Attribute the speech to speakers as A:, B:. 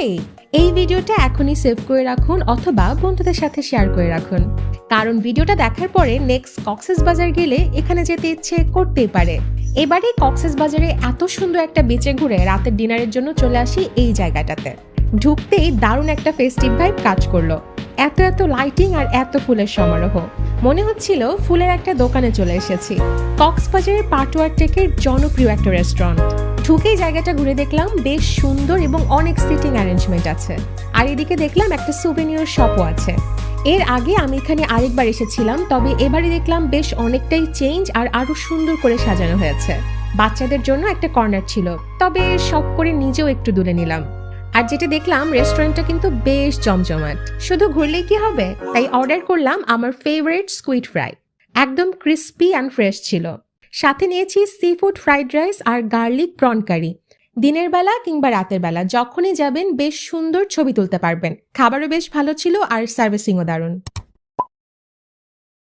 A: হেই, এই ভিডিওটা এখনই সেভ করে রাখুন অথবা বন্ধুদের সাথে শেয়ার করে রাখুন, কারণ ভিডিওটা দেখার পরে নেক্সট কক্সবাজার গেলে এখানে যেতে ইচ্ছে করতেই পারে। এবারে কক্সবাজারে এত সুন্দর একটা বিচে ঘুরে রাতের ডিনারের জন্য চলে আসি এই জায়গাটাতে। ঢুকতেই দারুণ একটা ফেস্টিভ ভাইব কাজ করলো। এত এত লাইটিং আর এত ফুলের সমারোহ, মনে হচ্ছিল ফুলের একটা দোকানে চলে এসেছি। কক্সবাজারের পাটুয়ার টেকের জনপ্রিয় একটা রেস্টুরেন্ট। ঢুকেই জায়গাটা ঘুরে দেখলাম বেশ সুন্দর এবং অনেক সিটিং অ্যারেঞ্জমেন্ট আছে। আর এদিকে দেখলাম একটা সুভেনিয়ার শপও আছে। এর আগে আমি এখানে আরেকবার এসেছিলাম, তবে এবারে দেখলাম বেশ অনেকটাই চেঞ্জ আর আরো সুন্দর করে সাজানো হয়েছে। বাচ্চাদের জন্য একটা কর্নার ছিল, তবে শখ করে নিজেও একটু দূরে নিলাম। আর যেটা দেখলাম রেস্টুরেন্টটা কিন্তু বেশ জমজমাট। শুধু ঘুরলেই কি হবে, তাই অর্ডার করলাম আমার ফেভারিট স্কুইড ফ্রাই। একদম ক্রিস্পি অ্যান্ড ফ্রেশ ছিল। সাথে নিয়েছি সি ফুড ফ্রাইড রাইস আর গার্লিক প্রন কারি। দিনের বেলা কিংবা রাতের বেলা যখনই যাবেন বেশ সুন্দর ছবি তুলতে পারবেন। খাবারও বেশ ভালো ছিল আর সার্ভিসিংও দারুণ।